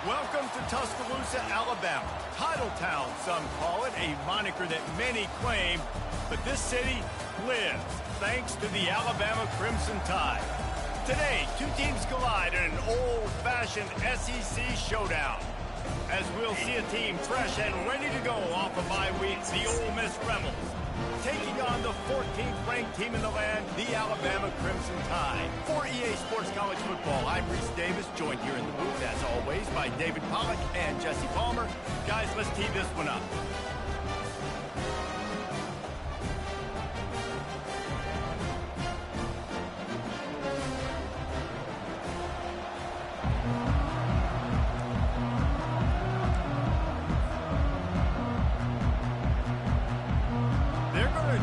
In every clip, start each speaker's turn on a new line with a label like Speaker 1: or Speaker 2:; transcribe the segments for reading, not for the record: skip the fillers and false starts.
Speaker 1: Welcome to Tuscaloosa, Alabama. Titletown, some call it, a moniker that many claim, but this city lives thanks to the Alabama Crimson Tide. Today, two teams collide in an old-fashioned SEC showdown. As we'll see a team fresh and ready to go off of bye week, the Ole Miss Rebels, taking on the 14th ranked team in the land, the Alabama Crimson Tide. For EA Sports College Football, I'm Reese Davis, joined here in the booth, as always, by David Pollack and Jesse Palmer. Guys, let's tee this one up.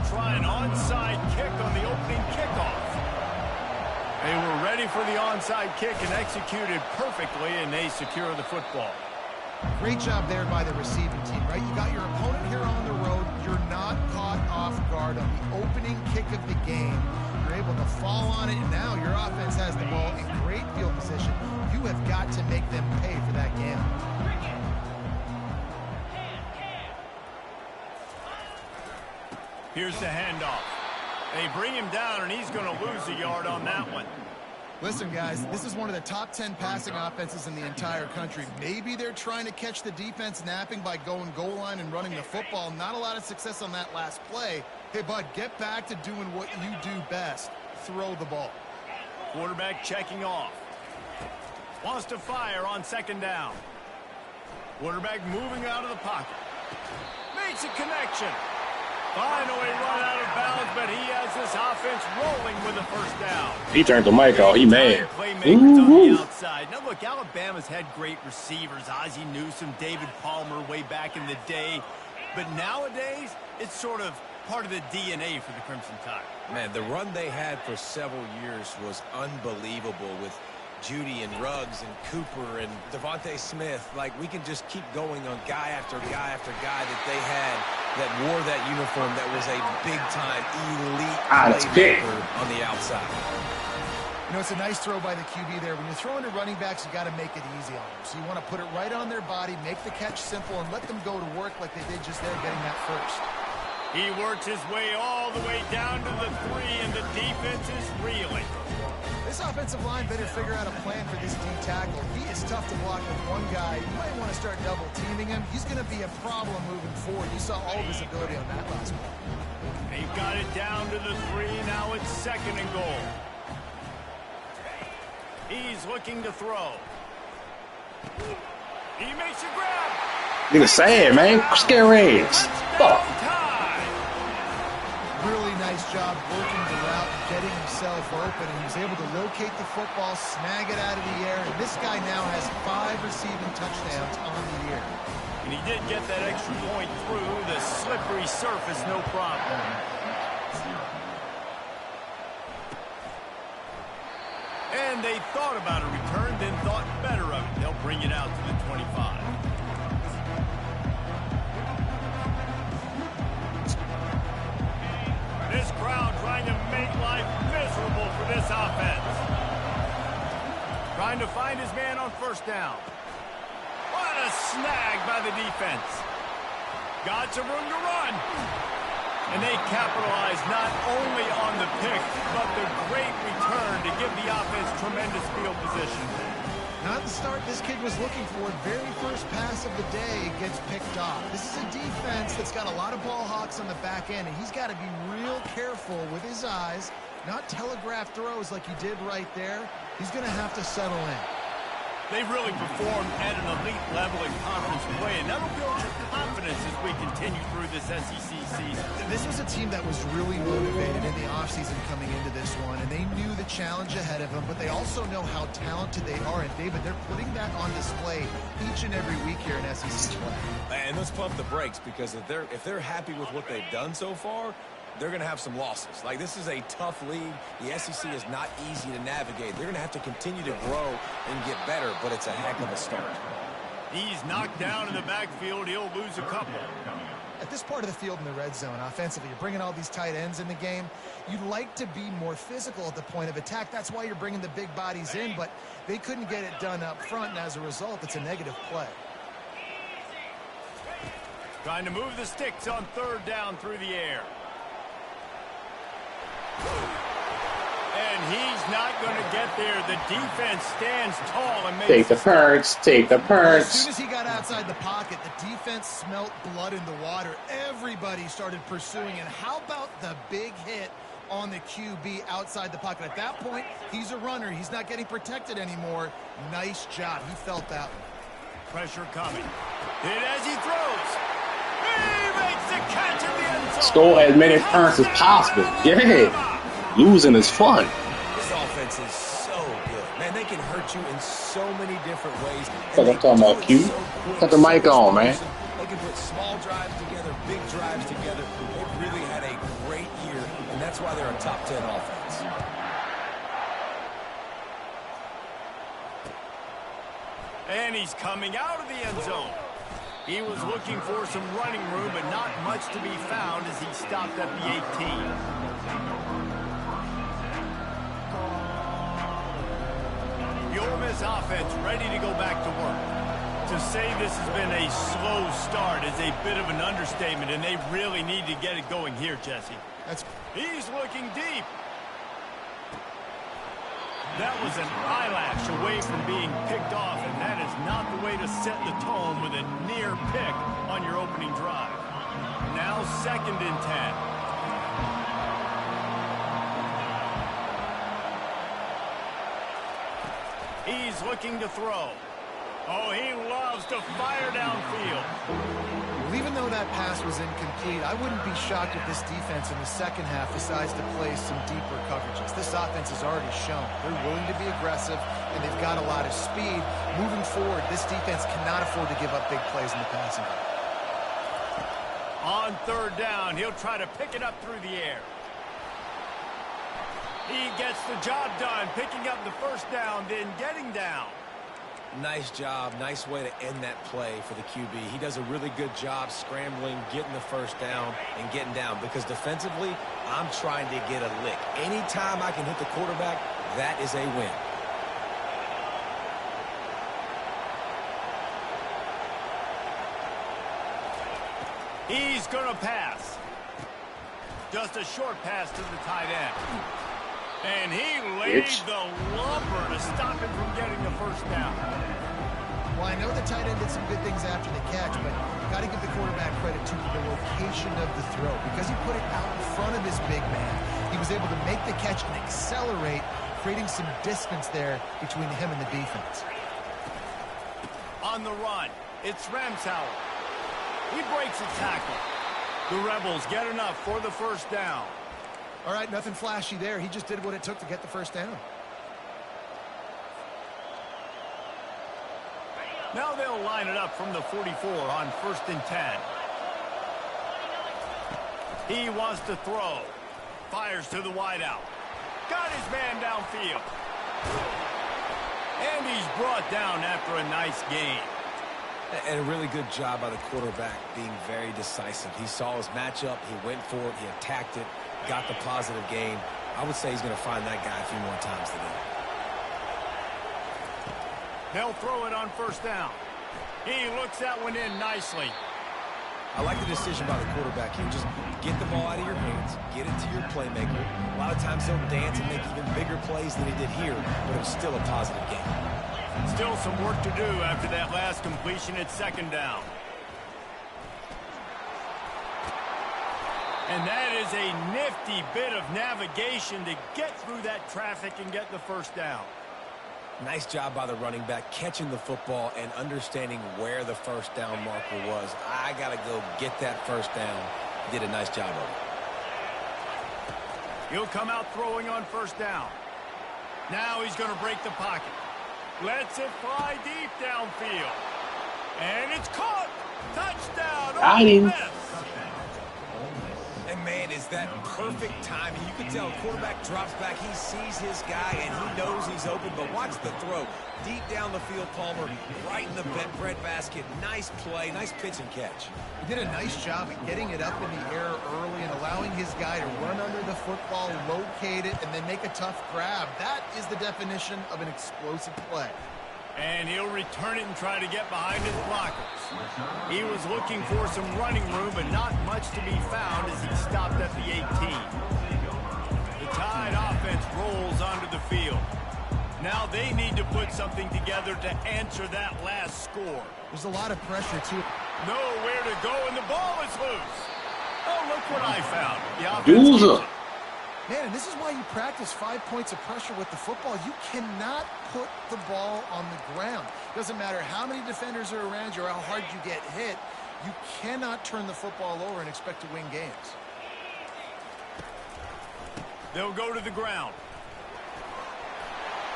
Speaker 1: Try an onside kick on the opening kickoff. They were ready for the onside kick and executed perfectly, and they secure the football.
Speaker 2: Great job there by the receiving team, right? You got your opponent here on the road. You're not caught off guard on the opening kick of the game. You're able to fall on it, and now your offense has the ball in great field position. You have got to make them pay for that gamble.
Speaker 1: Here's the handoff. They bring him down, and he's going to lose a yard on that one.
Speaker 2: Listen, guys, this is one of the top 10 passing offenses in the entire country. Maybe they're trying to catch the defense napping by going goal line and running the football. Not a lot of success on that last play. Hey, bud, get back to doing what you do best. Throw the ball.
Speaker 1: Quarterback checking off. Wants to fire on second down. Quarterback moving out of the pocket. Makes a connection. Finally run out of bounds, but he has this offense rolling with a first down.
Speaker 3: He turned the mic off. He mad.
Speaker 1: Playmakers on the outside. Now, look, Alabama's had great receivers. Ozzie Newsome, David Palmer way back in the day. But nowadays, it's sort of part of the DNA for the Crimson Tide.
Speaker 4: Man, the run they had for several years was unbelievable with Judy and Ruggs and Cooper and Devontae Smith. Like, we can just keep going on guy after guy after guy that they had that wore that uniform that was a big-time elite playmaker on the outside.
Speaker 2: You know, it's a nice throw by the QB there. When you're throwing to running backs, you got to make it easy on them. So you want to put it right on their body, make the catch simple, and let them go to work like they did just there getting that first.
Speaker 1: He works his way all the way down to the 3, and the defense is reeling.
Speaker 2: This offensive line better figure out a plan for this D tackle. He is tough to block with one guy. You might want to start double-teaming him. He's going to be a problem moving forward. You saw all of his ability on that last one.
Speaker 1: They've got it down to the 3. Now it's second and goal. He's looking to throw. He makes a grab.
Speaker 3: Nigga sad, man. Scare eggs. Fuck.
Speaker 2: Really nice job working the route, getting himself open, and he was able to locate the football, snag it out of the air, and this guy now has 5 receiving touchdowns on the year.
Speaker 1: And he did get that extra point through the slippery surface, no problem. And they thought about a return, then thought better of it. They'll bring it out to the 25. This crowd trying to make life miserable for this offense. Trying to find his man on first down. What a snag by the defense. Got some room to run. And they capitalize not only on the pick, but the great return to give the offense tremendous field position.
Speaker 2: Not the start this kid was looking for. Very first pass of the day gets picked off. This is a defense that's got a lot of ball hawks on the back end, and he's got to be real careful with his eyes, not telegraph throws like he did right there. He's going to have to settle in.
Speaker 1: They really performed at an elite level in conference play, and that'll build your confidence as we continue through this SEC season.
Speaker 2: This was a team that was really motivated in the offseason coming into this one, and they knew the challenge ahead of them, but they also know how talented they are. And, David, they're putting that on display each and every week here in SEC play.
Speaker 4: And let's pump the brakes, because if they're happy with what they've done so far, they're going to have some losses. Like, this is a tough league. The SEC is not easy to navigate. They're going to have to continue to grow and get better, but it's a heck of a start.
Speaker 1: He's knocked down in the backfield. He'll lose a couple.
Speaker 2: At this part of the field in the red zone, offensively, you're bringing all these tight ends in the game. You'd like to be more physical at the point of attack. That's why you're bringing the big bodies in, but they couldn't get it done up front, and as a result, it's a negative play.
Speaker 1: Trying to move the sticks on third down through the air. And he's not going to get there. The defense stands tall and makes
Speaker 3: Take the perks. Take the
Speaker 2: As
Speaker 3: perks.
Speaker 2: soon as he got outside the pocket, the defense smelt blood in the water. Everybody started pursuing. And how about the big hit on the QB outside the pocket? At that point, he's a runner. He's not getting protected anymore. Nice job. He felt that one.
Speaker 1: Pressure coming. Hit as he throws. He makes the catch in the end zone.
Speaker 3: Score as many points as possible. Yeah. Losing is fun.
Speaker 4: This offense is so good. Man, they can hurt you in so many different ways.
Speaker 3: What I'm talking about, Q? Cut the mic on, man.
Speaker 4: They can put small drives together, big drives together. They've really had a great year, and that's why they're a top 10 offense.
Speaker 1: And he's coming out of the end zone. He was looking for some running room, but not much to be found as he stopped at the 18. The Ole Miss offense ready to go back to work. To say this has been a slow start is a bit of an understatement, and they really need to get it going here, Jesse. He's looking deep. That was an eyelash away from being picked off, and that is not the way to set the tone with a near pick on your opening drive. Now 2nd and 10. He's looking to throw. Oh, he loves to fire downfield.
Speaker 2: Well, even though that pass was incomplete, I wouldn't be shocked if this defense in the second half decides to play some deeper coverages. This offense has already shown they're willing to be aggressive, and they've got a lot of speed. Moving forward, this defense cannot afford to give up big plays in the passing game.
Speaker 1: On third down, he'll try to pick it up through the air. He gets the job done, picking up the first down, then getting down.
Speaker 4: Nice job. Nice way to end that play for the QB. He does a really good job scrambling, getting the first down, and getting down. Because defensively, I'm trying to get a lick. Anytime I can hit the quarterback, that is a win.
Speaker 1: He's going to pass. Just a short pass to the tight end. And he laid the lumber to stop him from getting the first down.
Speaker 2: Well, I know the tight end did some good things after the catch, but you've got to give the quarterback credit to the location of the throw. Because he put it out in front of his big man, he was able to make the catch and accelerate, creating some distance there between him and the defense.
Speaker 1: On the run, it's Ramsauer. He breaks a tackle. The Rebels get enough for the first down.
Speaker 2: All right, nothing flashy there. He just did what it took to get the first down.
Speaker 1: Now they'll line it up from the 44 on 1st and 10. He wants to throw. Fires to the wideout. Got his man downfield. And he's brought down after a nice gain.
Speaker 4: And a really good job by the quarterback being very decisive. He saw his matchup. He went for it. He attacked it. Got the positive gain. I would say he's going to find that guy a few more times today.
Speaker 1: They'll throw it on first down. He looks that one in nicely.
Speaker 4: I like the decision by the quarterback here. Just get the ball out of your hands, get it to your playmaker. A lot of times he'll dance and make even bigger plays than he did here, but it was still a positive game.
Speaker 1: Still some work to do after that last completion at 2nd down. And that is a nifty bit of navigation to get through that traffic and get the first down.
Speaker 4: Nice job by the running back catching the football and understanding where the first down marker was. I got to go get that first down. Did a nice job of it.
Speaker 1: He'll come out throwing on first down. Now he's going to break the pocket. Lets it fly deep downfield. And it's caught. Touchdown.
Speaker 3: Got him.
Speaker 4: And man, is that perfect perfect timing. You can tell quarterback drops back. He sees his guy, and he knows he's open. But watch the throw. Deep down the field, Palmer, right in the breadbasket. Nice play, nice pitch and catch.
Speaker 2: He did a nice job at getting it up in the air early and allowing his guy to run under the football, locate it, and then make a tough grab. That is the definition of an explosive play.
Speaker 1: And he'll return it and try to get behind his blockers. He was looking for some running room, but not much to be found as he stopped at the 18. The Tide offense rolls onto the field. Now they need to put something together to answer that last score.
Speaker 2: There's a lot of pressure, too.
Speaker 1: Nowhere to go, and the ball is loose. Oh, look what I found. The offense.
Speaker 2: Man, and this is why you practice 5 points of pressure with the football. You cannot put the ball on the ground. Doesn't matter how many defenders are around you or how hard you get hit. You cannot turn the football over and expect to win games.
Speaker 1: They'll go to the ground.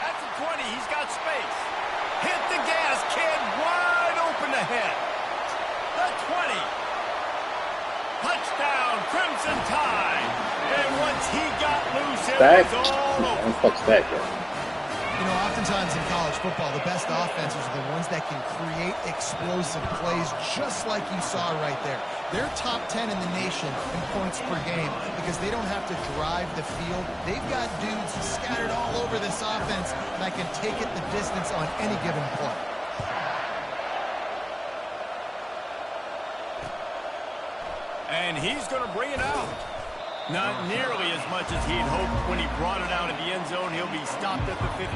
Speaker 1: At the 20, he's got space. Hit the gas, kid. Wide open ahead. The 20. Touchdown, Crimson Tide. And once he got loose, it was all over.
Speaker 2: You know, oftentimes in college football, the best offenses are the ones that can create explosive plays just like you saw right there. They're top 10 in the nation in points per game because they don't have to drive the field. They've got dudes scattered all over this offense that can take it the distance on any given play.
Speaker 1: And he's going to bring it out. Not nearly as much as he'd hoped when he brought it out of the end zone. He'll be stopped at the 15.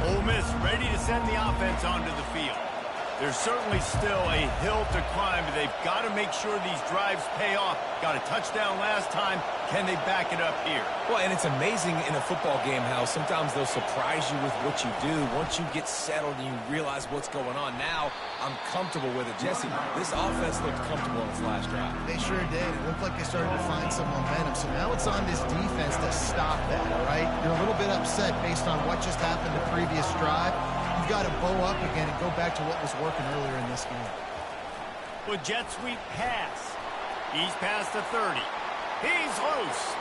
Speaker 1: Ole Miss ready to send the offense onto the field. There's certainly still a hill to climb, but they've got to make sure these drives pay off. Got a touchdown last time. Can they back it up here?
Speaker 4: Well, and it's amazing in a football game how sometimes they'll surprise you with what you do. Once you get settled and you realize what's going on, now I'm comfortable with it. Jesse, this offense looked comfortable on its last drive.
Speaker 2: They sure did. It looked like they started to find some momentum. So now it's on this defense to stop that, all right? You're a little bit upset based on what just happened the previous drive. You've got to bow up again and go back to what was working earlier in this game.
Speaker 1: Well, jet sweep pass. He's past the 30. He's loose.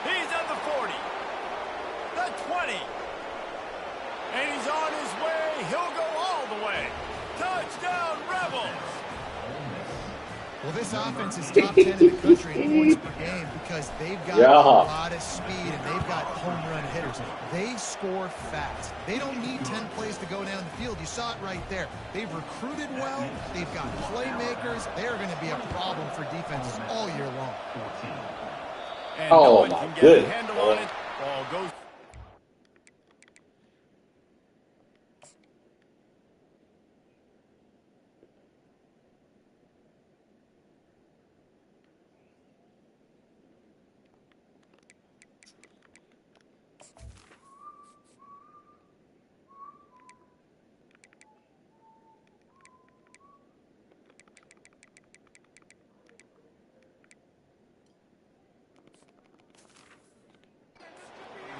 Speaker 1: He's at the 40. The 20. And he's on his way. He'll go all the way. Touchdown, Rebels.
Speaker 2: Well, this offense is top 10 in the country in points per game because they've got a lot of speed and they've got home run hitters. They score fast. They don't need 10 plays to go down the field. You saw it right there. They've recruited well. They've got playmakers. They're going to be a problem for defenses all year long.
Speaker 1: And no one can get a handle on it. Ball goes.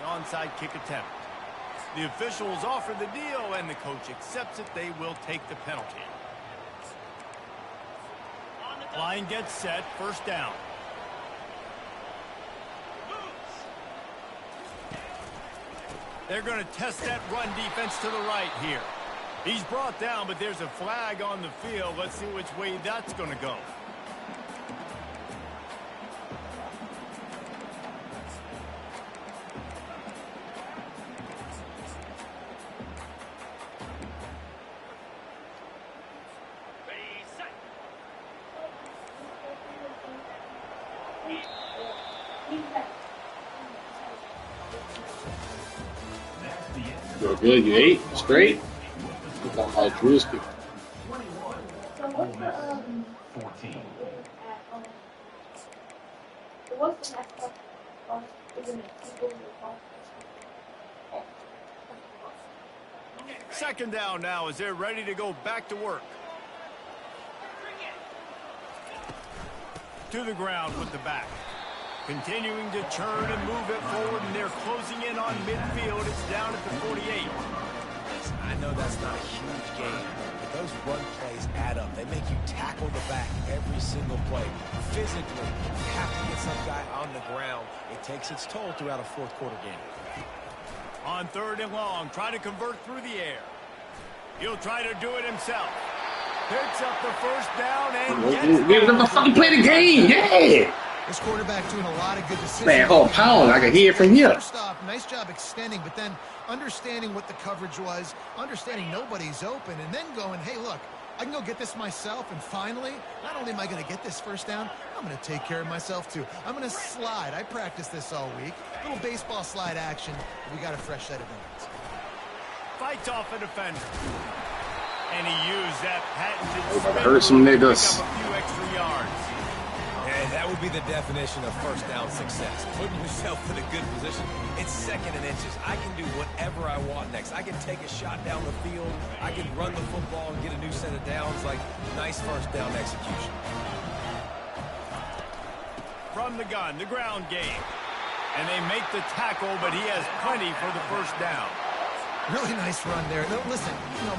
Speaker 1: Onside kick attempt. The officials offer the deal, and the coach accepts it. They will take the penalty. Line gets set. First down. They're going to test that run defense to the right here. He's brought down, but there's a flag on the field. Let's see which way that's going to go.
Speaker 3: You're good, you ate straight. Look how altruistic.
Speaker 1: Second down now as they're ready to go back to work. To the ground with the back. Continuing to churn and move it forward, and they're closing in on midfield. It's down at the 48.
Speaker 4: Listen, I know that's not a huge game, but those run plays add up. They make you tackle the back every single play. Physically, you have to get some guy on the ground. It takes its toll throughout a fourth-quarter game.
Speaker 1: On 3rd and long, trying to convert through the air. He'll try to do it himself. Picks up the first down and
Speaker 3: Give them to fucking play the game, yeah!
Speaker 2: This quarterback doing a lot of good decisions.
Speaker 3: Man, hold pound, I can hear it from here.
Speaker 2: First off, nice job extending, but then understanding what the coverage was, understanding nobody's open, and then going, hey, look, I can go get this myself, and finally, not only am I going to get this first down, I'm going to take care of myself, too. I'm going to slide. I practiced this all week. Little baseball slide action. We got a fresh set of downs.
Speaker 1: Fights off a defender. And he used that patented spin
Speaker 3: Hurt some
Speaker 1: move to
Speaker 3: niggas.
Speaker 1: pick up a few extra yards.
Speaker 4: And that would be the definition of first down success. Putting yourself in a good position. It's 2nd and inches. I can do whatever I want next. I can take a shot down the field. I can run the football and get a new set of downs. Like, nice first down execution.
Speaker 1: From the gun, the ground game. And they make the tackle, but he has plenty for the first down.
Speaker 2: Really nice run there. No, listen,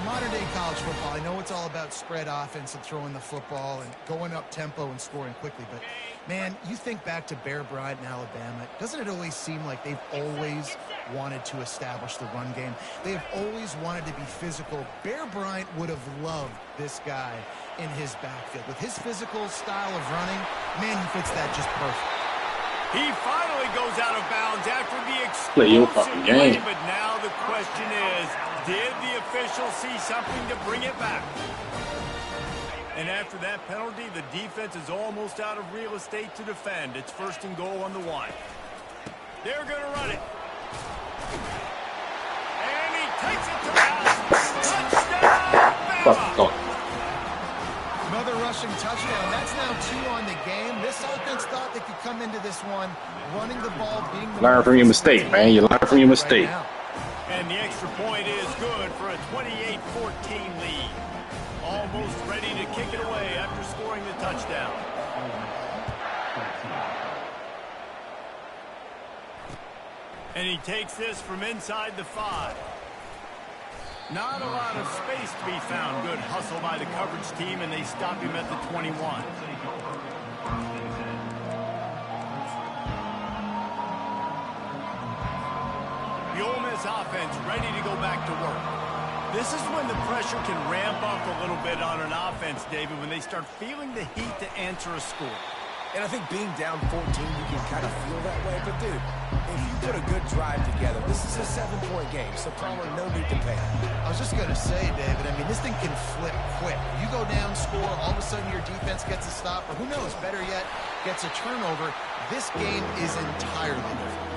Speaker 2: modern-day college football, I know it's all about spread offense and throwing the football and going up tempo and scoring quickly, but, man, you think back to Bear Bryant in Alabama, doesn't it always seem like they've always wanted to establish the run game? They've always wanted to be physical. Bear Bryant would have loved this guy in his backfield. With his physical style of running, man, he fits that just perfect.
Speaker 1: He finally goes out of bounds after the
Speaker 3: Play your
Speaker 1: explosive
Speaker 3: fucking
Speaker 1: play,
Speaker 3: game.
Speaker 1: but now the question is, did the official see something to bring it back? And after that penalty, the defense is almost out of real estate to defend. It's 1st and goal on the 1. They're going to run it. And he takes it to the house. Touchdown,
Speaker 3: Fuck
Speaker 1: Bama!
Speaker 3: off.
Speaker 2: Another rushing touchdown. That's now 2 on the game. This offense thought they could come into this one running the ball, being the
Speaker 3: Learn from your mistake, man. You learn from your mistake.
Speaker 2: Right now.
Speaker 1: And the extra point is good for a 28-14 lead. Almost ready to kick it away after scoring the touchdown. And he takes this from inside the 5. Not a lot of space to be found. Good hustle by the coverage team, and they stop him at the 21. The Ole Miss offense ready to go back to work. This is when the pressure can ramp up a little bit on an offense, David, when they start feeling the heat to answer a score.
Speaker 4: And I think being down 14, you can kind of feel that way. But, dude, if you put a good drive together, this is a 7-point game, so probably no need to panic.
Speaker 2: I was just going to say, David, I mean, this thing can flip quick. You go down, score, all of a sudden your defense gets a stop, or who knows, better yet, gets a turnover. This game is entirely different.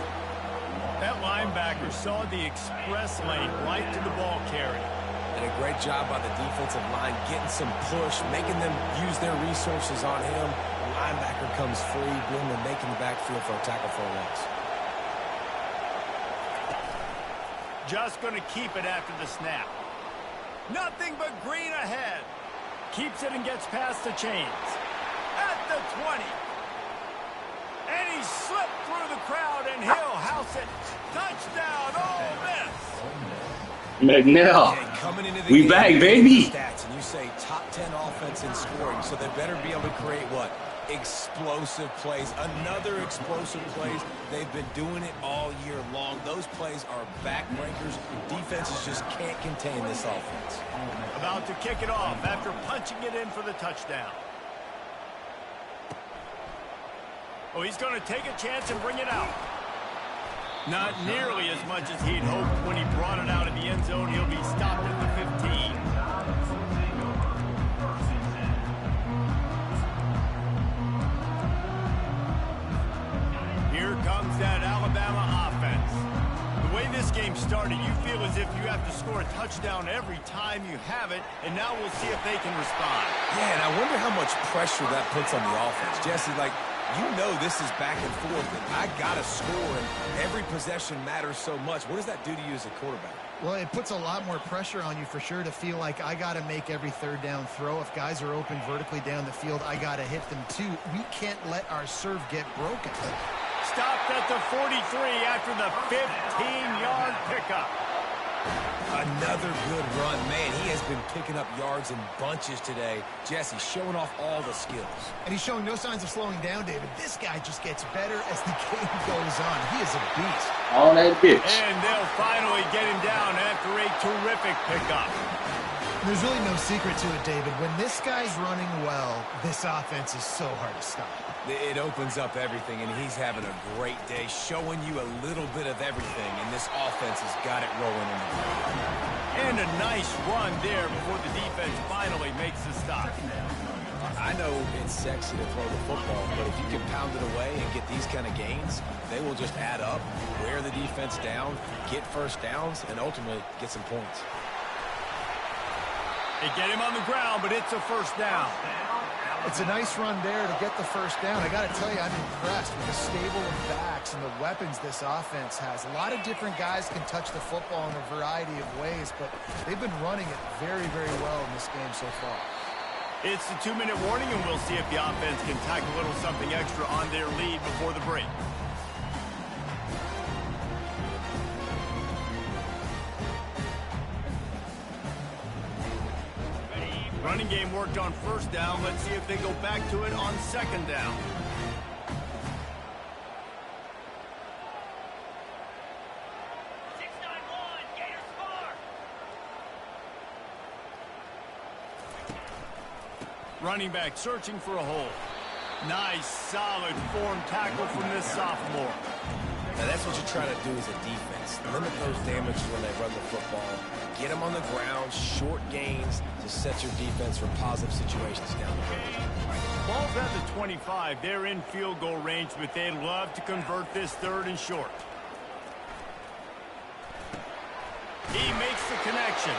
Speaker 1: That linebacker saw the express lane right to the ball carrier.
Speaker 4: And a great job by the defensive line, getting some push, making them use their resources on him. The linebacker comes free, boom, and making the backfield for a tackle for a loss.
Speaker 1: Just going to keep it after the snap. Nothing but green ahead. Keeps it and gets past the chains. At the 20. And he slipped through the crowd, and he'll house it. Touchdown, Ole Miss.
Speaker 3: McNeil.
Speaker 4: And coming into the
Speaker 3: We
Speaker 4: game,
Speaker 3: back,
Speaker 4: you look at
Speaker 3: baby.
Speaker 4: the stats, and you say top 10 offense in scoring, so they better be able to create what? Explosive plays. Another explosive plays. They've been doing it all year long. Those plays are backbreakers. Defenses just can't contain this offense.
Speaker 1: About to kick it off after punching it in for the touchdown. Oh, he's going to take a chance and bring it out. Not nearly as much as he'd hoped when he brought it out of the end zone. He'll be stopped at the 15. Here comes that Alabama offense. The way this game started, you feel as if you have to score a touchdown every time you have it, and now we'll see if they can respond.
Speaker 4: Yeah, and I wonder how much pressure that puts on the offense. Jesse, like, you know this is back and forth, and I got to score, and every possession matters so much. What does that do to you as a quarterback?
Speaker 2: Well, it puts a lot more pressure on you for sure to feel like I got to make every third down throw. If guys are open vertically down the field, I got to hit them too. We can't let our serve get broken.
Speaker 1: Stopped at the 43 after the 15-yard pickup.
Speaker 4: Another good run. Man, he has been picking up yards in bunches today. Jesse showing off all the skills.
Speaker 2: And he's showing no signs of slowing down, David. This guy just gets better as the game goes on. He is a beast.
Speaker 3: All that bitch.
Speaker 1: And they'll finally get him down after a terrific pickup.
Speaker 2: There's really no secret to it, David. When this guy's running well, this offense is so hard to stop.
Speaker 4: It opens up everything, and he's having a great day, showing you a little bit of everything, and this offense has got it rolling in the ground.
Speaker 1: And a nice run there before the defense finally makes the stop.
Speaker 4: I know it's sexy to throw the football, but if you can pound it away and get these kind of gains, they will just add up, wear the defense down, get first downs, and ultimately get some points.
Speaker 1: They get him on the ground, but it's a first down.
Speaker 2: It's a nice run there to get the first down. I got to tell you, I'm impressed with the stable of backs and the weapons this offense has. A lot of different guys can touch the football in a variety of ways, but they've been running it very, very well in this game so far.
Speaker 1: It's the 2-minute warning, and we'll see if the offense can tack a little something extra on their lead before the break. Running game worked on first down. Let's see if they go back to it on second down. Running back searching for a hole. Nice, solid form tackle from this sophomore.
Speaker 4: Now that's what you try to do as a defense. Limit those damages when they run the football. Get them on the ground, short gains to set your defense for positive situations down the road.
Speaker 1: Ball's at the 25. They're in field goal range, but they'd love to convert this third and short. He makes the connection.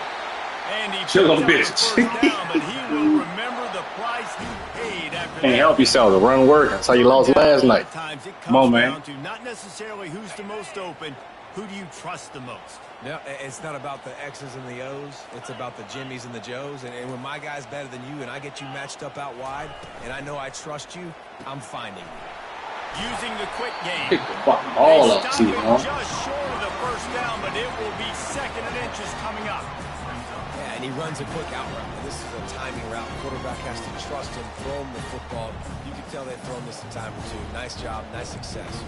Speaker 1: And he
Speaker 3: Chill on
Speaker 1: picks
Speaker 3: bitch.
Speaker 1: up the first down, but he will remember the price he paid after
Speaker 3: Can't
Speaker 1: that.
Speaker 3: help yourself. The run work. That's how you lost last night.
Speaker 1: Times it
Speaker 3: Come on,
Speaker 1: comes
Speaker 3: man.
Speaker 1: down to not necessarily who's the most open, who do you trust the most?
Speaker 4: No, it's not about the X's and the O's. It's about the Jimmys and the Joes. And when my guy's better than you and I get you matched up out wide and I know I trust you, I'm finding you.
Speaker 1: Using the quick game.
Speaker 3: Pick the fucking ball
Speaker 1: They
Speaker 3: up,
Speaker 1: stop
Speaker 3: see,
Speaker 1: it
Speaker 3: huh?
Speaker 1: just short of the first down, but it will be second and inches coming up.
Speaker 4: Yeah, and he runs a quick out route. This is a timing route. Quarterback has to trust him, throw him the football. You can tell they've thrown this a time or two. Nice job, nice success.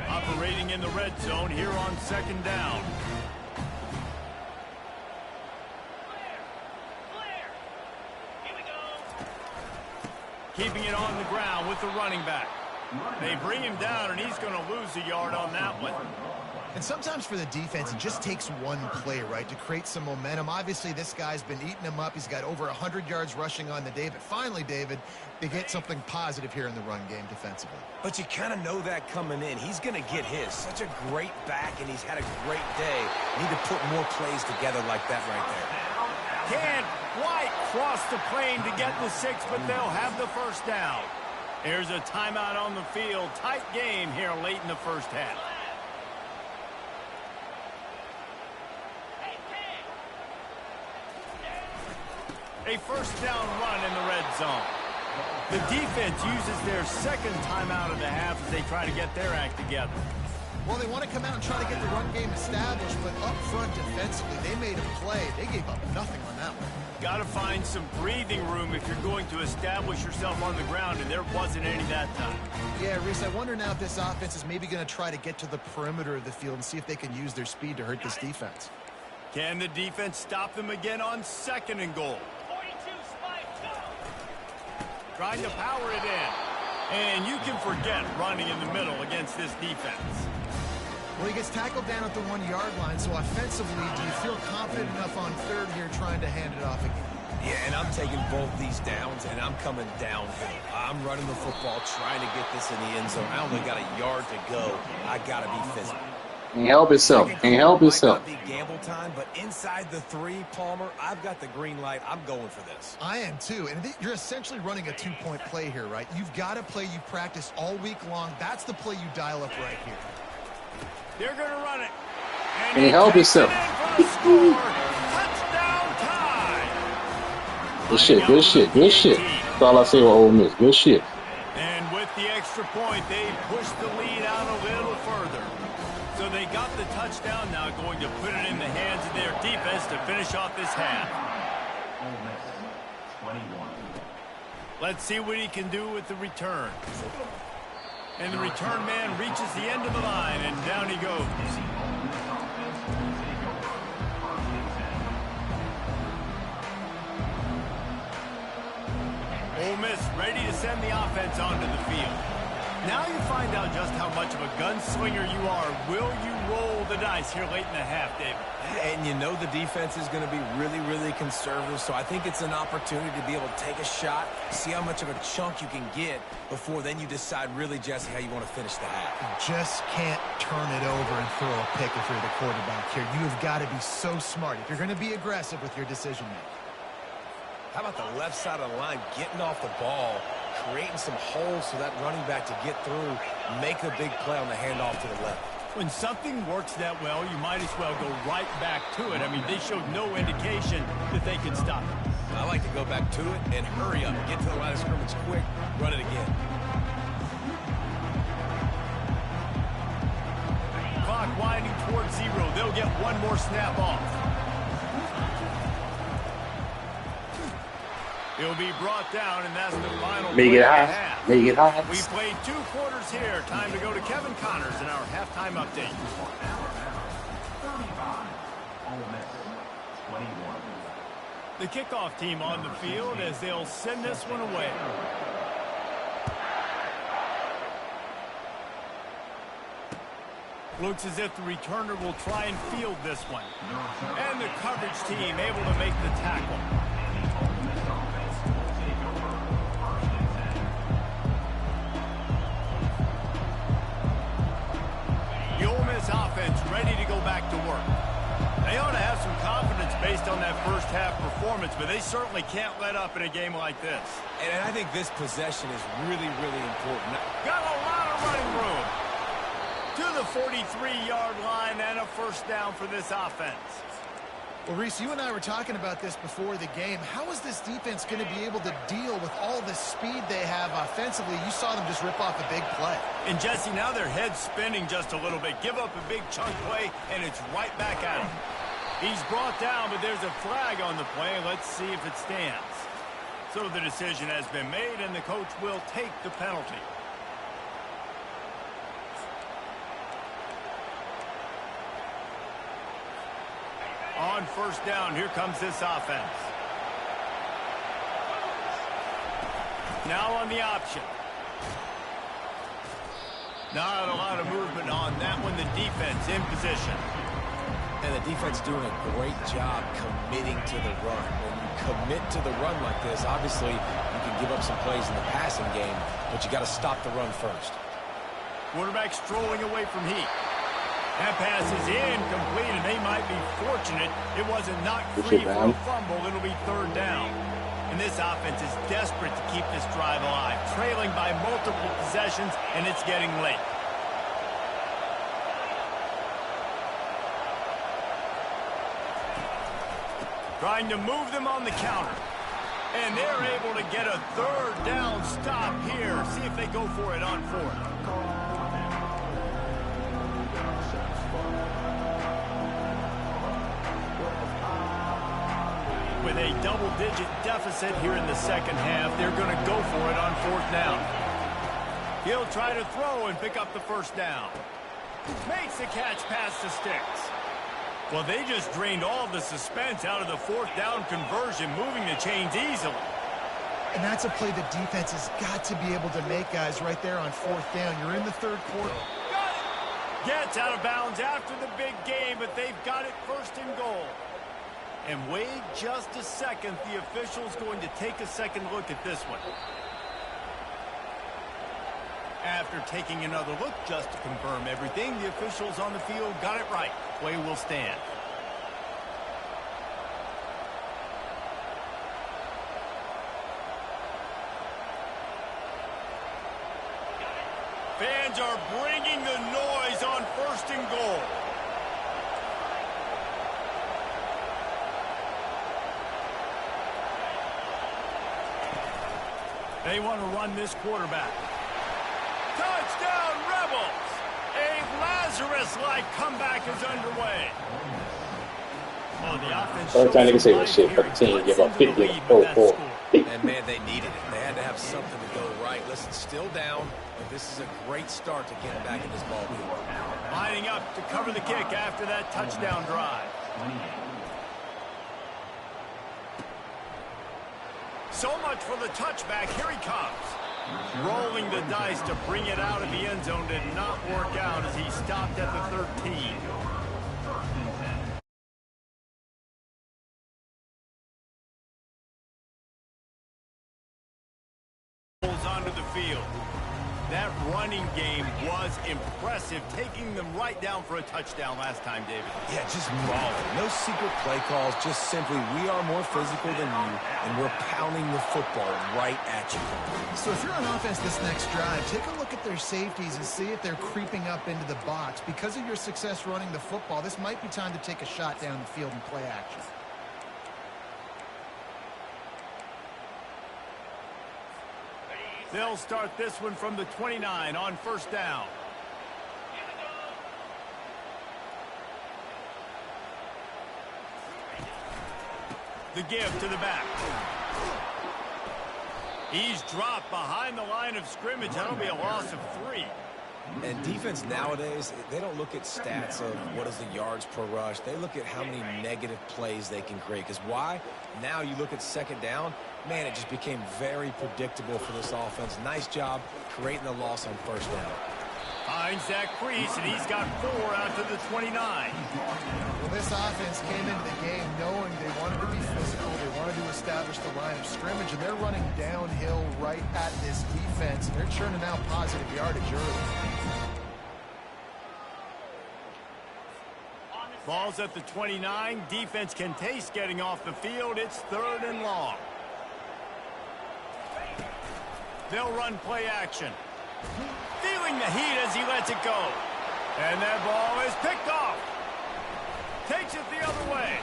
Speaker 1: Operating in the red zone here on second down. Keeping it on the ground with the running back. They bring him down, and he's going to lose a yard on that one.
Speaker 2: And sometimes for the defense, it just takes one play, right, to create some momentum. Obviously, this guy's been eating him up. He's got over 100 yards rushing on the day. But finally, David, they get something positive here in the run game defensively.
Speaker 4: But you kind of know that coming in. He's going to get his. Such a great back, and he's had a great day. Need to put more plays together like that right there.
Speaker 1: Can't quite cross the plane to get the 6, but they'll have the first down. Here's a timeout on the field. Tight game here late in the first half. A first down run in the red zone. The defense uses their second timeout of the half as they try to get their act together.
Speaker 2: Well, they want to come out and try to get the run game established, but up front defensively, they made a play. They gave up nothing on that one.
Speaker 1: Got to find some breathing room if you're going to establish yourself on the ground, and there wasn't any that time.
Speaker 2: Yeah, Reese, I wonder now if this offense is maybe going to try to get to the perimeter of the field and see if they can use their speed to hurt this defense.
Speaker 1: Can the defense stop them again on second and goal? Trying to power it in. And you can forget running in the middle against this defense.
Speaker 2: Well, he gets tackled down at the 1-yard line, so offensively, do you feel confident enough on third here trying to hand it off again?
Speaker 4: Yeah, and I'm taking both these downs, and I'm coming downhill. I'm running the football, trying to get this in the end zone. I only got a yard to go. I got to be physical.
Speaker 3: Can't help itself. Can't help itself.
Speaker 4: Might not be gamble time, but inside the 3, Palmer, I've got the green light. I'm going for this.
Speaker 2: I am too, and you're essentially running a 2-point play here, right? You've got a play you've practiced all week long. That's the play you dial up right here.
Speaker 1: They're going to run it. And
Speaker 3: Can't help itself.
Speaker 1: Touchdown tie.
Speaker 3: Good shit. Good shit. Good shit. That's all I say with Ole Miss. Good shit.
Speaker 1: And with the extra point, they pushed the lead out a little further. So they got the touchdown, now going to put it in the hands of their defense to finish off this half.
Speaker 5: Ole Miss, 21.
Speaker 1: Let's see what he can do with the return. And the return man reaches the end of the line, and down he goes. Ole Miss ready to send the offense onto the field. Now you find out just how much of a gunslinger you are. Will you roll the dice here late in the half, David?
Speaker 4: And you know the defense is going to be really, really conservative, so I think it's an opportunity to be able to take a shot, see how much of a chunk you can get before then you decide really, Jesse, how you want to finish the half.
Speaker 2: You just can't turn it over and throw a pick if you're the quarterback here. You have got to be so smart if you're going to be aggressive with your decision making.
Speaker 4: How about the left side of the line getting off the ball, creating some holes for that running back to get through, make a big play on the handoff to the left.
Speaker 1: When something works that well, you might as well go right back to it. I mean, they showed no indication that they could stop it.
Speaker 4: I like to go back to it and hurry up, get to the line of scrimmage quick, run it again.
Speaker 1: Clock winding towards 0. They'll get one more snap off. He'll be brought down, and that's the final play of the half. We've played 2 quarters here. Time to go to Kevin Connors in our halftime update.
Speaker 5: 35. Ole Miss, 21.
Speaker 1: The kickoff team on the field as they'll send this one away. Looks as if the returner will try and field this one. And the coverage team able to make the tackle. The Ole Miss offense ready to go back to work. They ought to have some confidence based on that first half performance, but they certainly can't let up in a game like this.
Speaker 4: And I think this possession is really, really important.
Speaker 1: Got a lot of running room. To the 43-yard line and a first down for this offense.
Speaker 2: Well, Reese, you and I were talking about this before the game. How is this defense going to be able to deal with all the speed they have offensively? You saw them just rip off a big play.
Speaker 1: And, Jesse, now their head's spinning just a little bit. Give up a big chunk play, and it's right back at him. He's brought down, but there's a flag on the play. Let's see if it stands. So the decision has been made, and the coach will take the penalty. On first down, here comes this offense. Now on the option. Not a lot of movement on that one. The defense in position.
Speaker 4: And the defense doing a great job committing to the run. When you commit to the run like this, obviously you can give up some plays in the passing game, but you got to stop the run first.
Speaker 1: Quarterback strolling away from heat. That pass is incomplete, and they might be fortunate it wasn't knocked free for a fumble. It'll be third down. And this offense is desperate to keep this drive alive, trailing by multiple possessions, and it's getting late. Trying to move them on the counter. And they're able to get a third down stop here. See if they go for it on fourth. With a double-digit deficit here in the second half, they're going to go for it on fourth down. He'll try to throw and pick up the first down. Makes the catch past the sticks. Well, they just drained all the suspense out of the fourth down conversion, moving the chains easily.
Speaker 2: And that's a play the defense has got to be able to make, guys, right there on fourth down. You're in the third quarter.
Speaker 1: Got it! Gets out of bounds after the big game, but they've got it first and goal. And wait just a second. The official's going to take a second look at this one. After taking another look just to confirm everything, the officials on the field got it right. Play will stand. Fans are bringing the noise on first and goal. They want to run this quarterback. Touchdown, Rebels! Abe Treacherous-like comeback is underway. Oh, the offense
Speaker 3: Every time they can say
Speaker 1: shows
Speaker 3: this shit,
Speaker 1: life here.
Speaker 3: 13, give
Speaker 1: Cuts
Speaker 3: up
Speaker 1: into the
Speaker 3: 50
Speaker 1: lead
Speaker 3: and
Speaker 1: with that
Speaker 3: 4-4.
Speaker 1: score.
Speaker 4: And, man, they needed it. They had to have something to go right. Listen, still down, but this is a great start to getting back in this ball game.
Speaker 1: Lining up to cover the kick after that touchdown drive. So much for the touchback. Here he comes. Rolling the dice to bring it out of the end zone did not work out as he stopped at the 13. Onto the field. That running game was impressive, taking them right down for a touchdown last time, David.
Speaker 4: Yeah, just mauling. No secret play calls, just simply we are more physical than you, and we're pounding the football right at you.
Speaker 2: So if you're on offense this next drive, take a look at their safeties and see if they're creeping up into the box. Because of your success running the football, this might be time to take a shot down the field and play action.
Speaker 1: They'll start this one from the 29 on first down. The give to the back. He's dropped behind the line of scrimmage. That'll be a loss of 3.
Speaker 4: And defense nowadays, they don't look at stats of what is the yards per rush. They look at how many negative plays they can create. Because why? Now you look at second down, man, it just became very predictable for this offense. Nice job creating the loss on first down.
Speaker 1: Finds that crease, and he's got 4 out to the 29.
Speaker 2: Well, this offense came into the game knowing they wanted to be physical. They wanted to establish the line of scrimmage, and they're running downhill right at this defense, and they're churning out positive yardage early.
Speaker 1: Ball's at the 29. Defense can taste getting off the field. It's 3rd and long. They'll run play action. Feeling the heat as he lets it go. And that ball is picked off. Takes it the other way.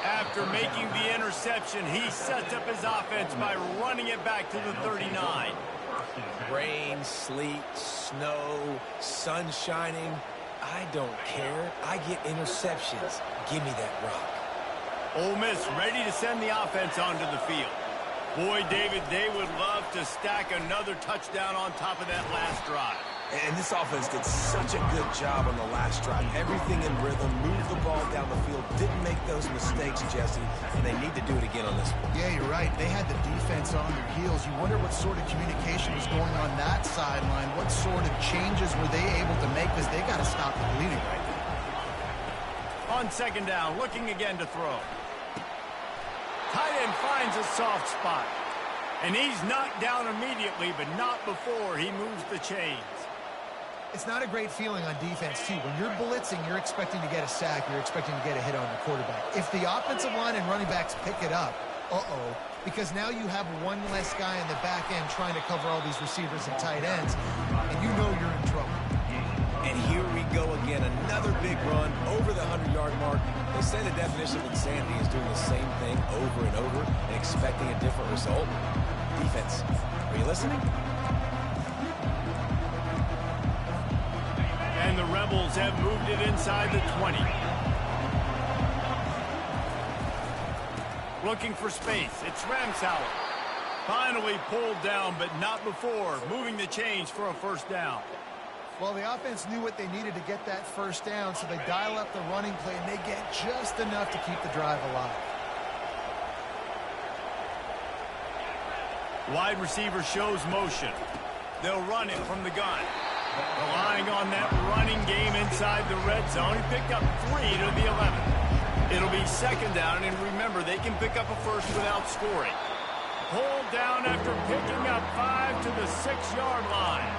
Speaker 1: After making the interception, he sets up his offense by running it back to the 39.
Speaker 4: Rain, sleet, snow, sun shining. I don't care. I get interceptions. Give me that rock.
Speaker 1: Ole Miss ready to send the offense onto the field. Boy, David, they would love to stack another touchdown on top of that last drive.
Speaker 4: And this offense did such a good job on the last drive. Everything in rhythm, moved the ball down the field, didn't make those mistakes, Jesse, and they need to do it again on this one.
Speaker 2: Yeah, you're right. They had the defense on their heels. You wonder what sort of communication was going on that sideline. What sort of changes were they able to make, because they got to stop the bleeding right now.
Speaker 1: On second down, looking again to throw. Tight end finds a soft spot. And he's knocked down immediately, but not before he moves the chains.
Speaker 2: It's not a great feeling on defense, too. When you're blitzing, you're expecting to get a sack. You're expecting to get a hit on the quarterback. If the offensive line and running backs pick it up, because now you have one less guy in the back end trying to cover all these receivers and tight ends, and you know you're in trouble.
Speaker 4: And here we go again. Another big run over the 100-yard mark. They say the definition of insanity is doing the same thing over and over and expecting a different result. Defense, are you listening?
Speaker 1: And the Rebels have moved it inside the 20. Looking for space. It's Ramsauer. Finally pulled down, but not before moving the chains for a first down.
Speaker 2: Well, the offense knew what they needed to get that first down, so they dial up the running play, and they get just enough to keep the drive alive.
Speaker 1: Wide receiver shows motion. They'll run it from the gun. Relying on that running game inside the red zone. He picked up 3 to the 11. It'll be second down, and remember, they can pick up a first without scoring. Pulled down after picking up 5 to the 6-yard line.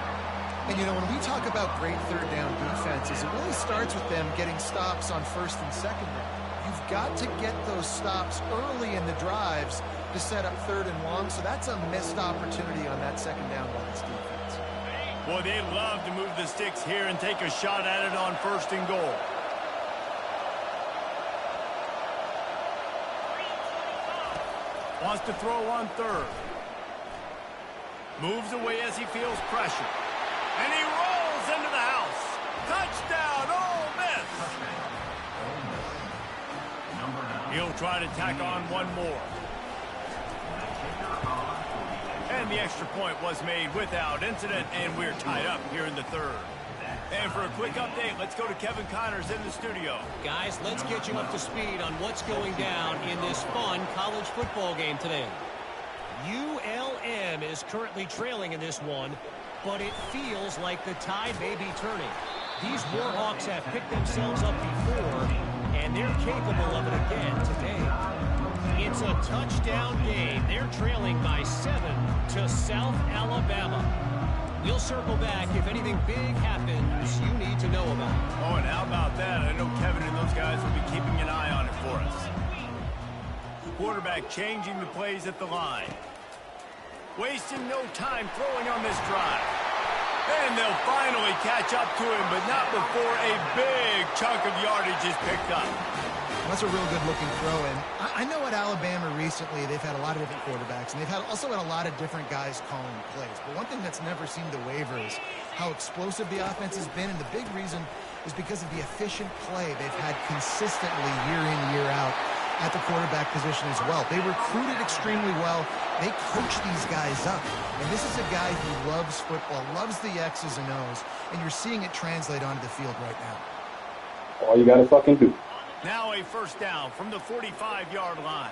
Speaker 2: And, you know, when we talk about great third down defenses, it really starts with them getting stops on first and second down. You've got to get those stops early in the drives to set up third and long, so that's a missed opportunity on that second down by this defense.
Speaker 1: Boy, they love to move the sticks here and take a shot at it on first and goal. Wants to throw on third. Moves away as he feels pressure. And he rolls into the house. He'll try to tack on one more. And the extra point was made without incident, and we're tied up here in the third. And for a quick update, let's go to Kevin Connors in the studio.
Speaker 6: Guys, let's get you up to speed on what's going down in this fun college football game today. ULM is currently trailing in this one, but it feels like the tide may be turning. These Warhawks have picked themselves up before, and they're capable of it again today. It's a touchdown game. They're trailing by 7 to South Alabama. We'll circle back if anything big happens you need to know about.
Speaker 1: Oh, and how about that? I know Kevin and those guys will be keeping an eye on it for us. Quarterback changing the plays at the line. Wasting no time throwing on this drive. And they'll finally catch up to him, but not before a big chunk of yardage is picked up.
Speaker 2: That's a real good-looking throw. And I know at Alabama recently they've had a lot of different quarterbacks, and they've also had a lot of different guys calling plays. But one thing that's never seemed to waver is how explosive the offense has been, and the big reason is because of the efficient play they've had consistently year in, year out at the quarterback position as well. They recruited extremely well. They coach these guys up. And this is a guy who loves football, loves the X's and O's, and you're seeing it translate onto the field right now.
Speaker 3: All you got to fucking do.
Speaker 1: Now a first down from the 45-yard line.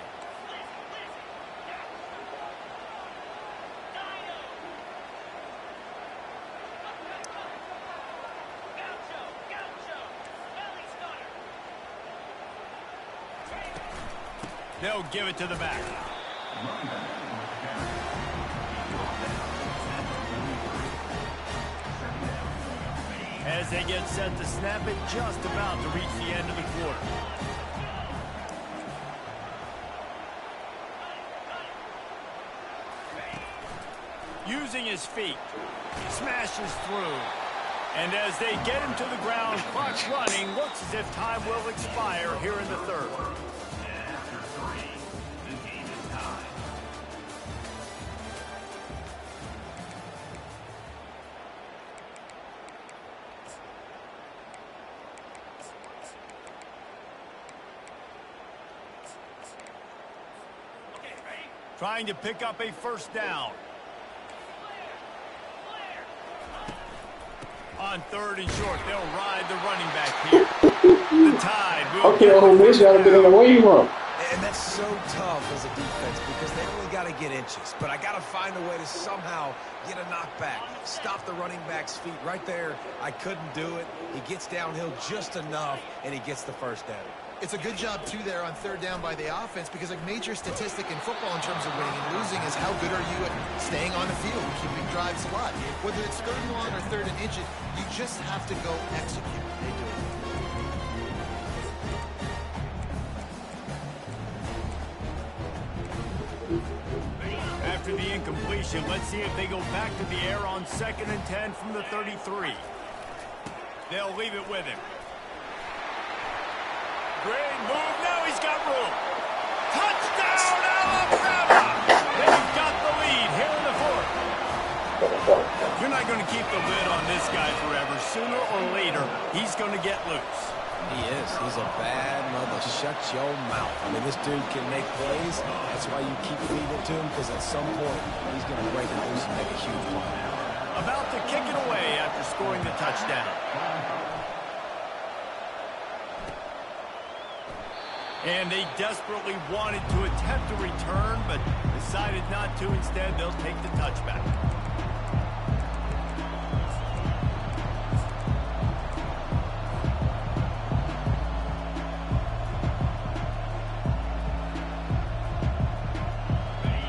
Speaker 1: They'll give it to the back. As they get set to snap it, just about to reach the end of the quarter. Using his feet, smashes through. And as they get him to the ground, clock's running, looks as if time will expire here in the third. Trying to pick up a first down. On third and short, they'll ride the running back here. The Tide will
Speaker 3: Okay, Ole Miss got to get in the way you want.
Speaker 4: And that's so tough as a defense because they only got to get inches. But I got to find a way to somehow get a knockback. Stop the running back's feet right there. I couldn't do it. He gets downhill just enough, and he gets the first down.
Speaker 2: It's a good job, too, there on third down by the offense, because a major statistic in football in terms of winning and losing is how good are you at staying on the field, keeping drives alive. Whether it's third and long or third and inches, you just have to go execute. They do it.
Speaker 1: After the incompletion, let's see if they go back to the air on 2nd and 10 from the 33. They'll leave it with him. Great move. Now he's got room. Touchdown, Alabama! They've got the lead here in the fourth. You're not going to keep the lid on this guy forever. Sooner or later, he's going to get loose.
Speaker 4: He is. He's a bad mother. Shut your mouth. I mean, this dude can make plays. That's why you keep feeding it to him, because at some point, he's going to break it loose and make a huge play.
Speaker 1: About to kick it away after scoring the touchdown. And they desperately wanted to attempt a return, but decided not to. Instead, they'll take the touchback.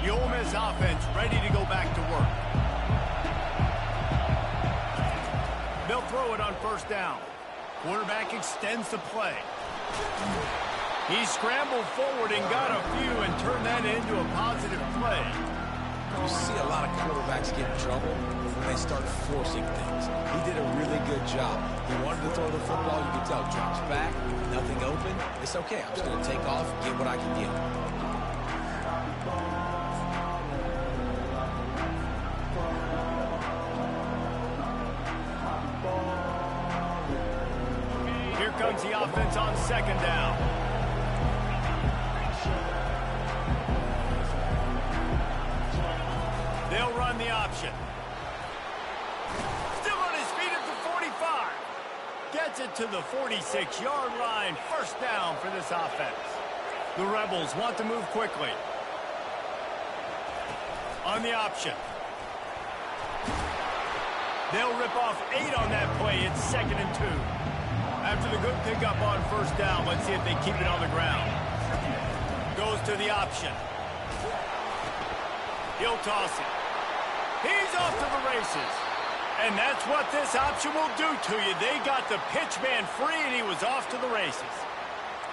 Speaker 1: The Ole Miss offense ready to go back to work. They'll throw it on first down. Quarterback extends the play. He scrambled forward and got a few and turned that into a positive play.
Speaker 4: You see a lot of quarterbacks get in trouble when they start forcing things. He did a really good job. He wanted to throw the football. You could tell. Drops back, nothing open. It's okay. I'm just going to take off and get what I can get. Here comes the offense on 2nd down.
Speaker 1: the option. Still on his feet at the 45. Gets it to the 46-yard line. First down for this offense. The Rebels want to move quickly. On the option. They'll rip off 8 on that play. It's 2nd and 2. After the good pickup on first down, let's see if they keep it on the ground. Goes to the option. He'll toss it. He's off to the races. And that's what this option will do to you. They got the pitch man free, and he was off to the races.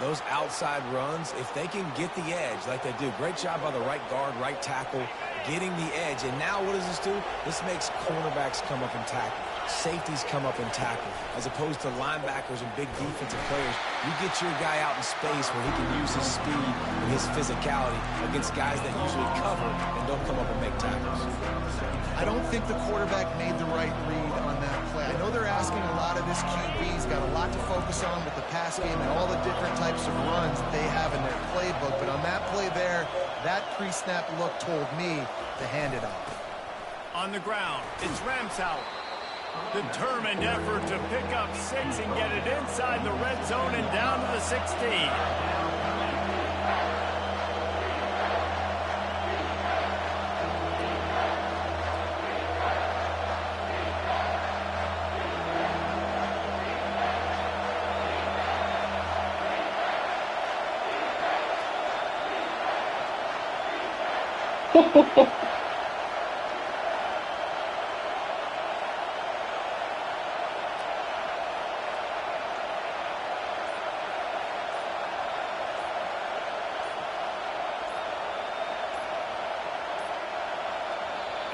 Speaker 4: Those outside runs, if they can get the edge like they do, great job by the right guard, right tackle, getting the edge. And now what does this do? This makes cornerbacks come up and tackle. Safeties come up and tackle. As opposed to linebackers and big defensive players, you get your guy out in space where he can use his speed and his physicality against guys that usually cover and don't come up and make tackles.
Speaker 2: I don't think the quarterback made the right read on that play. I know they're asking a lot of this QB. He's got a lot to focus on with the pass game and all the different types of runs that they have in their playbook. But on that play there, that pre-snap look told me to hand it off.
Speaker 1: On the ground, it's Ramsauer. Determined effort to pick up 6 and get it inside the red zone and down to the 16.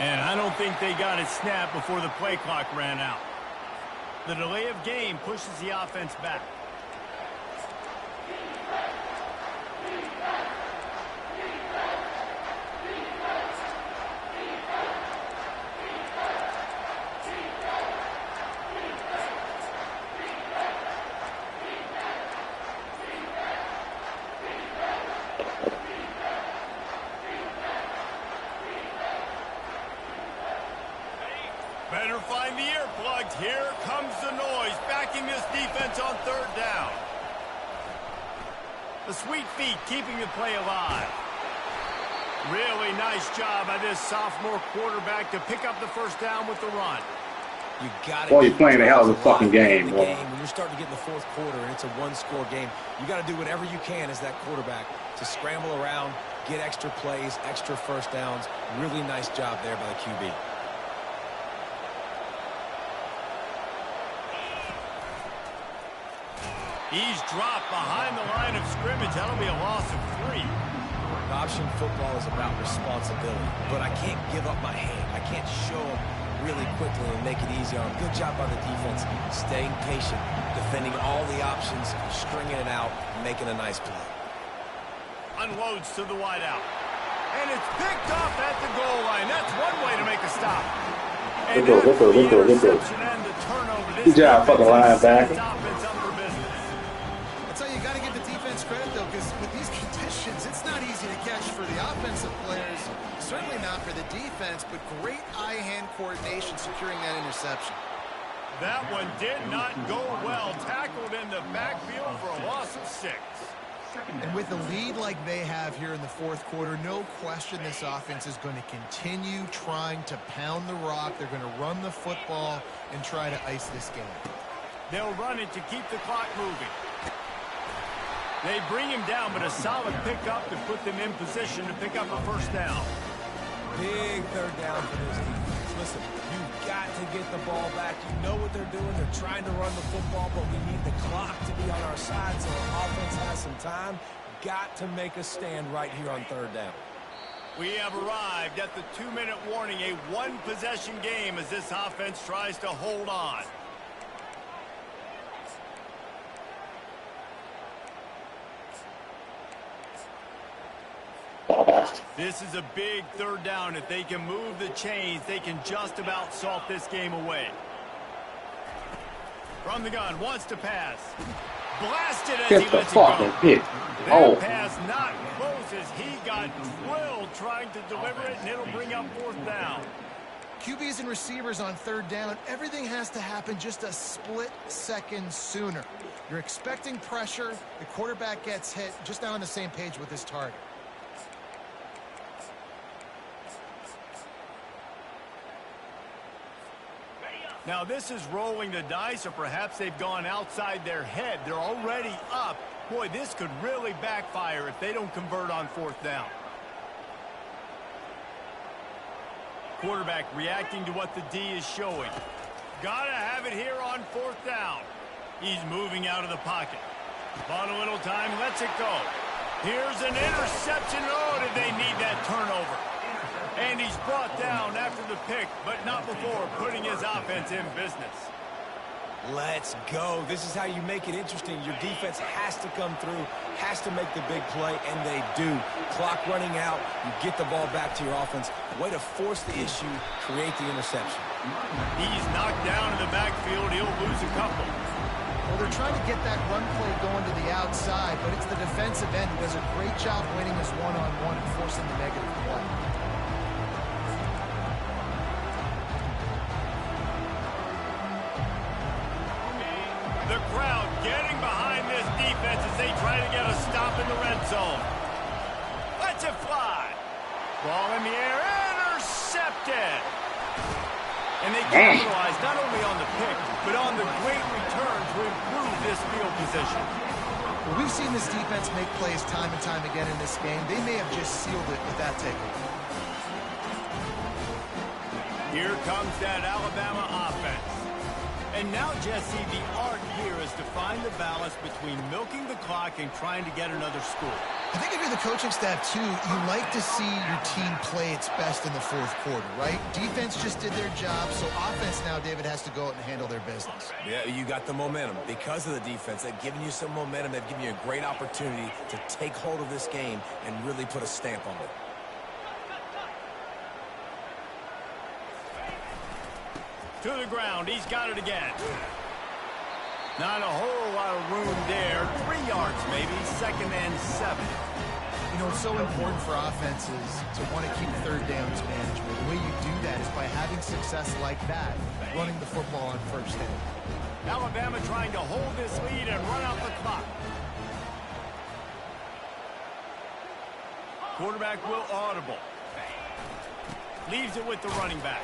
Speaker 1: And I don't think they got it snapped before the play clock ran out. The delay of game pushes the offense back. Better find the earplugs. Here comes the noise, backing this defense on third down. The sweet feet keeping the play alive. Really nice job by this sophomore quarterback to pick up the first down with the run.
Speaker 4: You got it.
Speaker 3: Boy, you're playing a hell of a fucking game, boy.
Speaker 4: When you're starting to get in the fourth quarter and it's a one-score game, you got to do whatever you can as that quarterback to scramble around, get extra plays, extra first downs. Really nice job there by the QB.
Speaker 1: He's dropped behind the line of scrimmage. That'll be a loss of 3.
Speaker 4: Option football is about responsibility, but I can't give up my hand. I can't show them really quickly and make it easy on them. Good job by the defense, staying patient, defending all the options, stringing it out, making a nice play.
Speaker 1: Unloads to the wideout. And it's picked off at the goal line. That's one way to make a stop. And
Speaker 3: Let's go.
Speaker 1: interception and the turnover.
Speaker 3: Good job, fucking linebacker.
Speaker 2: You got to give the defense credit, though, because with these conditions, it's not easy to catch for the offensive players. Certainly not for the defense, but great eye-hand coordination securing that interception.
Speaker 1: That one did not go well. Tackled in the backfield for a loss of 6.
Speaker 2: And with a lead like they have here in the fourth quarter, no question this offense is going to continue trying to pound the rock. They're going to run the football and try to ice this game.
Speaker 1: They'll run it to keep the clock moving. They bring him down, but a solid pickup to put them in position to pick up a first down.
Speaker 4: Big third down for this defense. Listen, you've got to get the ball back. You know what they're doing. They're trying to run the football, but we need the clock to be on our side so our offense has some time. Got to make a stand right here on third down.
Speaker 1: We have arrived at the 2-minute warning, a one-possession game as this offense tries to hold on. This is a big third down. If they can move the chains, they can just about salt this game away. From the gun, wants to pass. Blasted as he lets it go. That pass not close as he got drilled trying to deliver it, and it'll bring up fourth down.
Speaker 2: DBs and receivers on third down, everything has to happen just a split second sooner. You're expecting pressure. The quarterback gets hit. Just not on the same page with his target.
Speaker 1: Now this is rolling the dice, or perhaps they've gone outside their head. They're already up. Boy, this could really backfire if they don't convert on fourth down. Quarterback reacting to what the D is showing. Gotta have it here on fourth down. He's moving out of the pocket. On a little time, lets it go. Here's an interception. Oh, did they need that turnover? And he's brought down after the pick, but not before putting his offense in business.
Speaker 4: Let's go. This is how you make it interesting. Your defense has to come through, has to make the big play, and they do. Clock running out, you get the ball back to your offense. Way to force the issue, create the interception.
Speaker 1: He's knocked down in the backfield. He'll lose a couple.
Speaker 2: Well, they're trying to get that run play going to the outside, but it's the defensive end who does a great job winning his one-on-one and forcing the negative play.
Speaker 1: The crowd getting behind this defense as they try to get a stop in the red zone. Let's it fly. Ball in the air, intercepted. And they capitalize not only on the pick, but on the great return to improve this field position.
Speaker 2: Well, we've seen this defense make plays time and time again in this game. They may have just sealed it with that takeaway.
Speaker 1: Here comes that Alabama offense. And now, Jesse, the art here is to find the balance between milking the clock and trying to get another score.
Speaker 2: I think if you're the coaching staff, too, you like to see your team play its best in the fourth quarter, right? Defense just did their job, so offense now, David, has to go out and handle their business.
Speaker 4: Yeah, you got the momentum. Because of the defense, they've given you some momentum. They've given you a great opportunity to take hold of this game and really put a stamp on it.
Speaker 1: To the ground. He's got it again. Not a whole lot of room there. 3 yards maybe. 2nd and 7.
Speaker 2: You know, it's so important for offenses to want to keep third downs manageable. The way you do that is by having success like that, running the football on first down.
Speaker 1: Alabama trying to hold this lead and run out the clock. Quarterback will audible. Leaves it with the running back.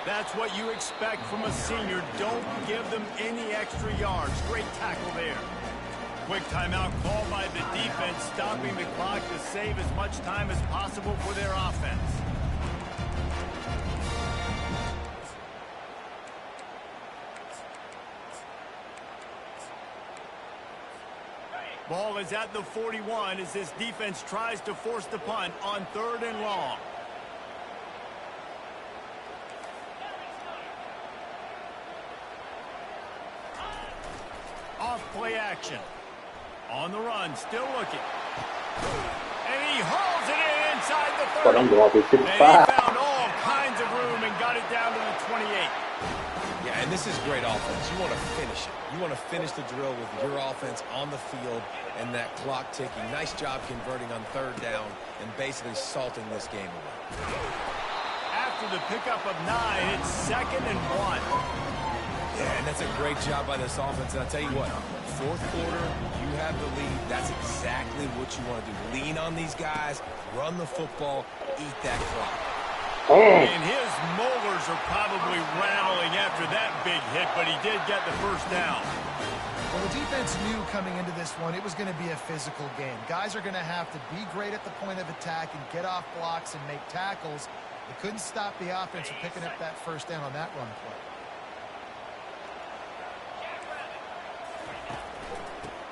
Speaker 1: That's what you expect from a senior. Don't give them any extra yards. Great tackle there. Quick timeout called by the defense, stopping the clock to save as much time as possible for their offense. Ball is at the 41 as this defense tries to force the punt on 3rd and long. Off-play action. On the run, still looking. And he hauls it in inside the 30.
Speaker 3: But I'm going to be
Speaker 1: And he
Speaker 3: 55.
Speaker 1: found all kinds of room and got it down to the 28.
Speaker 4: Yeah, and this is great offense. You want to finish it. You want to finish the drill with your offense on the field and that clock ticking. Nice job converting on 3rd down and basically salting this game away.
Speaker 1: After the pickup of 9, it's 2nd and 1.
Speaker 4: Yeah, and that's a great job by this offense. And I'll tell you what, 4th quarter, you have the lead. That's exactly what you want to do. Lean on these guys, run the football, eat that clock.
Speaker 3: Oh.
Speaker 1: And his molars are probably rattling after that big hit, but he did get the first down.
Speaker 2: Well, the defense knew coming into this one it was going to be a physical game. Guys are going to have to be great at the point of attack and get off blocks and make tackles. They couldn't stop the offense from picking up that first down on that run play.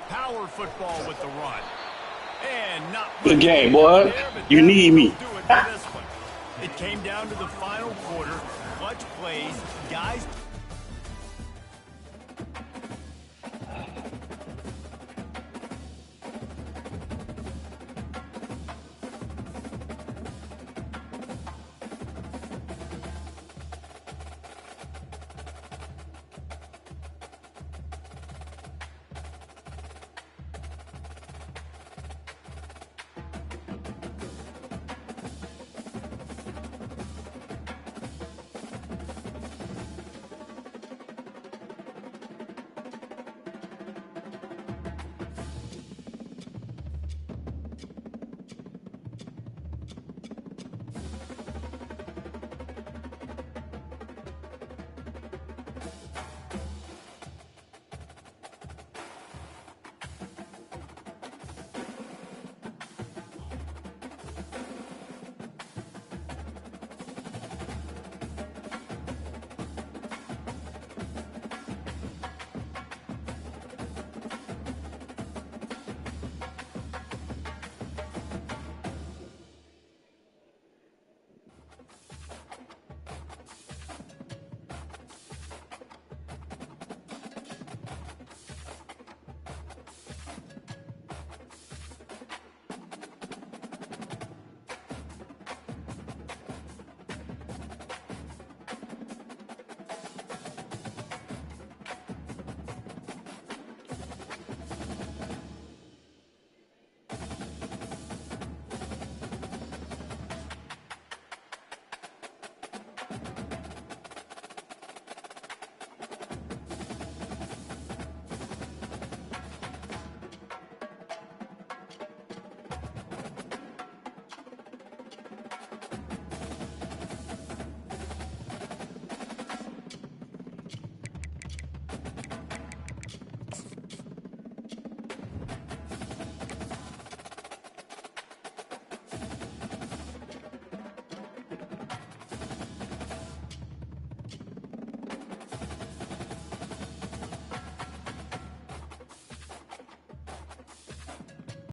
Speaker 1: Power football with the run. And not
Speaker 3: Good
Speaker 1: much
Speaker 3: game, boy.
Speaker 1: there, but
Speaker 3: You
Speaker 1: that
Speaker 3: need
Speaker 1: will
Speaker 3: me.
Speaker 1: do it for this one. It came down to the final quarter. Clutch plays. Guys